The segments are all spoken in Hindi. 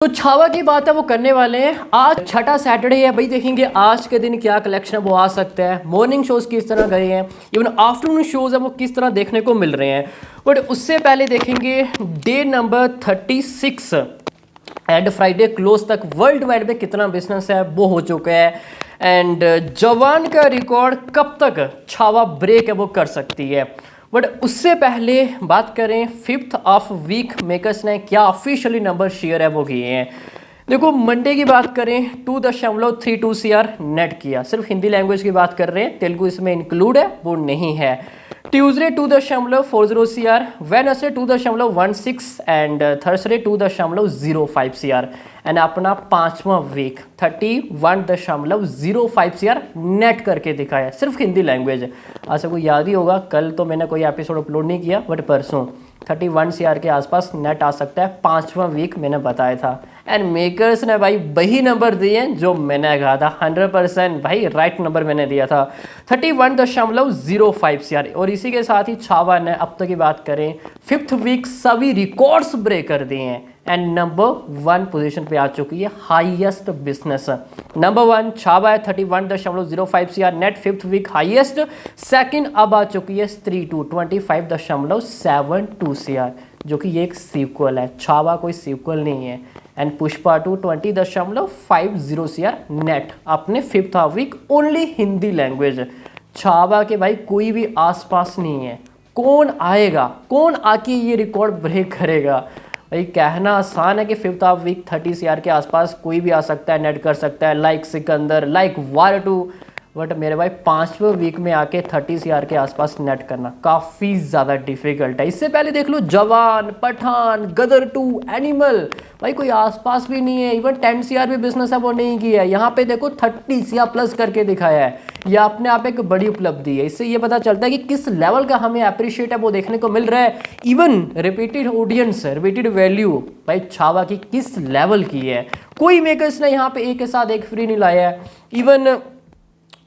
छावा की बात है वो करने वाले हैं। आज छठा सैटरडे है भाई, देखेंगे आज के दिन क्या कलेक्शन है वो आ सकता है। मॉर्निंग शोज किस तरह गए हैं, इवन आफ्टरनून शोज है वो किस तरह देखने को मिल रहे हैं। बट उससे पहले देखेंगे day number 36 and Friday close तक वर्ल्ड वाइड में कितना बिजनेस है वो हो चुका है। एंड जवान का रिकॉर्ड कब तक छावा ब्रेक है वो कर सकती है। बट उससे पहले बात करें 5th ऑफ वीक मेकर्स ने क्या ऑफिशियली नंबर शेयर है वो किए हैं। देखो मंडे की बात करें 2.32 CR नेट किया, सिर्फ हिंदी लैंग्वेज की बात कर रहे हैं, तेलुगु इसमें इंक्लूड है वो नहीं है। Tuesday 2.40 CR, Wednesday 2.16 and Thursday 2.05 CR and अपना पांचवा वीक 31.05 CR नेट करके दिखाया, सिर्फ हिंदी लैंग्वेज। ऐसा कोई याद ही होगा, कल तो मैंने कोई एपिसोड अपलोड नहीं किया बट परसों 31 CR के आसपास नेट आ सकता है, पांचवा वीक मैंने बताया था। एंड मेकर्स ने भाई वही नंबर दिए जो मैंने कहा था, 100% भाई राइट नंबर मैंने दिया था, 31.05 CR। और इसी के साथ ही छावा ने अब तक की बात करें 5th वीक सभी रिकॉर्ड्स ब्रेक कर दिए हैं एंड नंबर 1 पोजीशन पे आ चुकी है, हाईएस्ट बिजनेस। नंबर 1 छावा है 31.05 CR net, 5th week highest. Second अब आ चुकी है स्त्री 25.72 CR, जो कि ये एक सीक्वल है, छावा कोई सीक्वल नहीं है। एंड पुष्पा 20.50 CR नेट अपने 5th half week, only Hindi language. Chhaava के भाई कोई भी आसपास नहीं है। कौन आएगा, कौन आके ये रिकॉर्ड ब्रेक करेगा? भाई कहना आसान है कि 5th हाफ वीक 30 CR के आसपास कोई भी आ सकता है, नेट कर सकता है, लाइक सिकंदर, लाइक वार2। बट मेरे भाई 5वें वीक में आके 30 CR के आसपास नेट करना काफ़ी ज़्यादा डिफिकल्ट है। इससे पहले देख लो जवान, पठान, गदर 2, एनिमल, भाई कोई आसपास भी नहीं है। इवन 10 CR भी बिजनेस है वो नहीं किया है। यहाँ पे देखो 30 CR प्लस करके दिखाया है, यह अपने आप एक बड़ी उपलब्धि है। इससे ये पता चलता है कि किस लेवल का हमें अप्रिशिएट है वो देखने को मिल रहा है। Even repeated audience, repeated value भाई छावा की किस लेवल की है। कोई मेकर्स ने यहाँ पे एक के साथ एक फ्री नहीं लाया है। इवन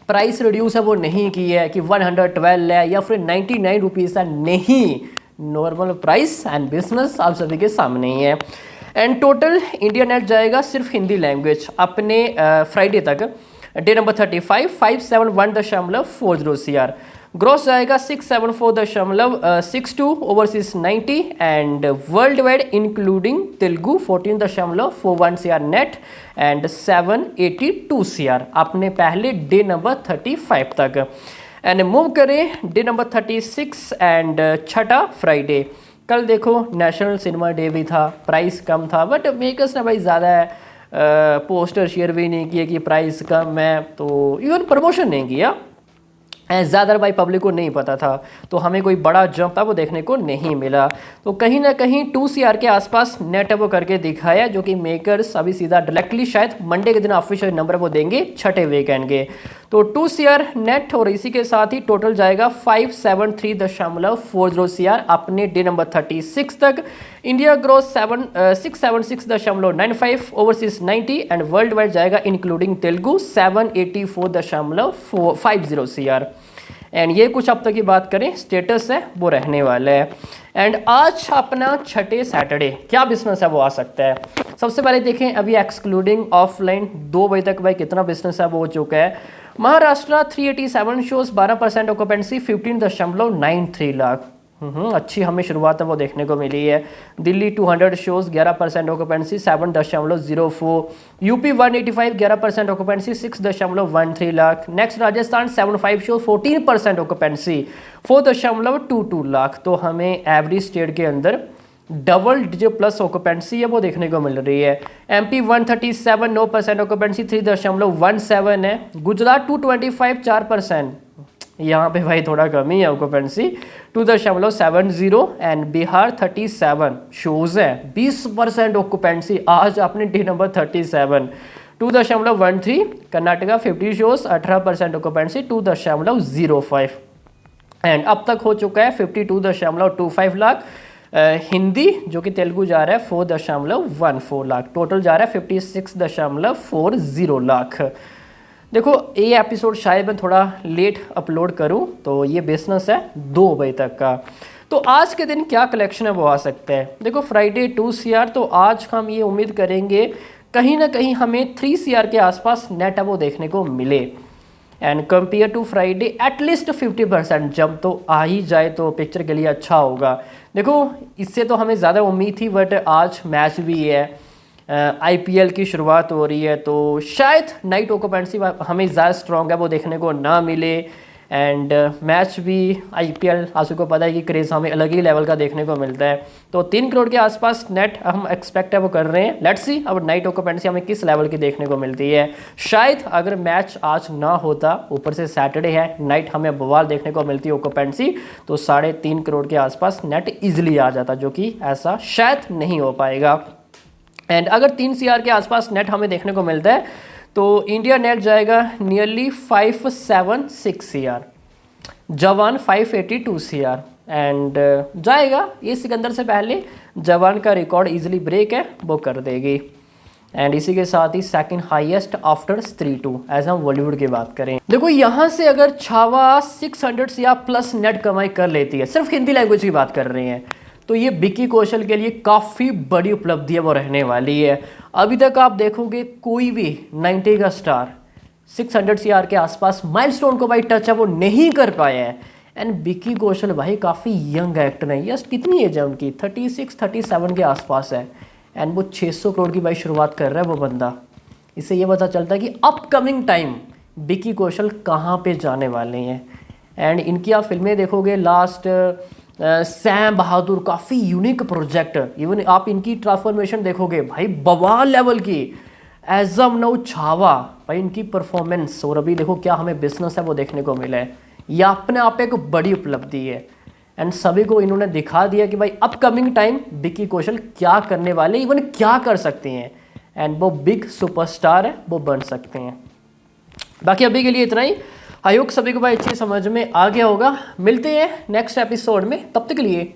प्राइस रिड्यूस है वो नहीं की है कि 112 है या फिर 99 रुपीज़ है, नहीं, नॉर्मल प्राइस एंड बिजनेस आप सभी के सामने ही है। एंड टोटल इंडिया नेट जाएगा सिर्फ हिंदी लैंग्वेज अपने फ्राइडे तक, डे नंबर 35 571.40 CR। ग्रॉस जाएगा 674.62, overseas 90 and world wide including Telugu 14.41 CR net and 782 CR अपने पहले डे नंबर 35 तक। एंड मूव करें डे नंबर 36 एंड छठा फ्राइडे। कल देखो नेशनल सिनेमा डे भी था, प्राइस कम था बट मेकर्स ने भाई ज़्यादा पोस्टर शेयर भी नहीं किए कि प्राइस कम है, तो इवन प्रमोशन नहीं किया, ज़्यादा भाई पब्लिक को नहीं पता था, तो हमें कोई बड़ा जंप है वो देखने को नहीं मिला। तो कहीं ना कहीं 2 CR के आसपास नेट है वो करके दिखाया, जो कि मेकर्स अभी सीधा डायरेक्टली शायद मंडे के दिन ऑफिशियल नंबर वो देंगे छठे वीकेंड के। तो 2 CR नेट और इसी के साथ ही टोटल जाएगा 573.40 CR अपने डे नंबर 36 तक। India growth 676.95, overseas 90 and world wide जाएगा इंक्लूडिंग तेलुगु 784.50 CR। एंड ये कुछ अब तक की बात करें स्टेटस है वो रहने वाला है। एंड आज अपना छठे सैटरडे क्या बिजनेस है वो आ सकता है। सबसे पहले देखें अभी एक्सक्लूडिंग ऑफलाइन 2 बजे तक भाई कितना बिजनेस है वो हो चुका है। महाराष्ट्र 387 शोज 12% ऑक्यूपेंसी 15.93 लाख, अच्छी हमें शुरुआत है वो देखने को मिली है। Delhi 200 shows 11% occupancy 7.04, UP 185 11% occupancy 6.13 lakh. Next Rajasthan 75 shows 14% occupancy 4.22 lakh. तो हमें एवरी स्टेट के अंदर डबल डिजिट प्लस ऑक्यूपेंसी है वो देखने को मिल रही है। एमपी 137 9% ऑक्यूपेंसी 3.17 है। गुजरात 225 4%, यहाँ पे भाई थोड़ा कमी है ऑक्यूपेंसी 2.70 एंड बिहार 37 शोज है 20% ऑक्यूपेंसी आज अपने day number 37 2.13। Karnataka 50 shows 18% occupancy 2.05 and अब तक हो चुका है 52.25 लाख। हिंदी जो कि तेलुगु जा रहा है 4.14 लाख, टोटल जा रहा है 56.40 लाख। देखो ये एपिसोड शायद मैं थोड़ा लेट अपलोड करूं, तो ये बिजनेस है 2 बजे तक का। तो आज के दिन क्या कलेक्शन है वो आ सकता है। देखो फ्राइडे 2 CR, तो आज हम ये उम्मीद करेंगे कहीं ना कहीं हमें 3 CR के आसपास नेट है वो देखने को मिले। And compare to Friday at least 50% jump तो आ ही जाए तो पिक्चर के लिए अच्छा होगा। देखो इससे तो हमें ज़्यादा उम्मीद थी, बट आज मैच भी है, IPL की शुरुआत हो रही है, तो शायद नाइट ऑक्यूपेंसी हमें ज़्यादा स्ट्रॉन्ग है वो देखने को ना मिले। एंड मैच भी IPL आप सबको पता है कि क्रेज़ हमें अलग ही लेवल का देखने को मिलता है। तो 3 करोड़ के आसपास नेट हम एक्सपेक्ट है वो कर रहे हैं। लेट्स सी अब नाइट ऑक्यूपेंसी हमें किस लेवल की देखने को मिलती है। शायद अगर मैच आज ना होता, ऊपर से सैटरडे है, नाइट हमें बवाल देखने को मिलती ऑक्यूपेंसी, तो 3.5 करोड़ के आसपास नेट ईजिली आ जाता, जो कि ऐसा शायद नहीं हो पाएगा। एंड अगर 3 CR के आसपास नेट हमें देखने को मिलता है तो इंडिया नेट जाएगा नियरली 576 CR, जवान 582 CR एंड जाएगा। ये सिकंदर से पहले जवान का रिकॉर्ड इजीली ब्रेक है वो कर देगी। एंड इसी के साथ ही सेकंड हाईएस्ट आफ्टर स्त्री 2 एज हम बॉलीवुड की बात करें। देखो यहाँ से अगर छावा 600 CR प्लस नेट कमाई कर लेती है, सिर्फ हिंदी लैंग्वेज की बात कर रहे हैं, तो ये विक्की कौशल के लिए काफ़ी बड़ी उपलब्धि है वो रहने वाली है। अभी तक आप देखोगे कोई भी 90 का स्टार 600 CR के आसपास माइलस्टोन को भाई टच है वो नहीं कर पाया है। एंड विक्की कौशल भाई काफ़ी यंग एक्टर है, यस कितनी एज है उनकी, 36-37 के आसपास है। एंड वो 600 करोड़ की भाई शुरुआत कर रहा है वो बंदा। इससे ये पता चलता है कि अपकमिंग टाइम विक्की कौशल कहाँ पे जाने वाले हैं। एंड इनकी आप फिल्में देखोगे, लास्ट सैम बहादुर काफ़ी यूनिक प्रोजेक्ट, इवन आप इनकी ट्रांसफॉर्मेशन देखोगे भाई बवाल लेवल की। एज ऑफ नाउ छावा भाई इनकी परफॉर्मेंस, और अभी देखो क्या हमें बिजनेस है वो देखने को मिला है। यह अपने आप एक बड़ी उपलब्धि है एंड सभी को इन्होंने दिखा दिया कि भाई अपकमिंग टाइम विक्की कौशल क्या करने वाले, इवन क्या कर सकते हैं, एंड वो बिग सुपरस्टार है वो बन सकते हैं। बाकी अभी के लिए इतना ही। आई होप सभी को भाई अच्छी समझ में आ गया होगा। मिलते हैं नेक्स्ट एपिसोड में, तब तक के लिए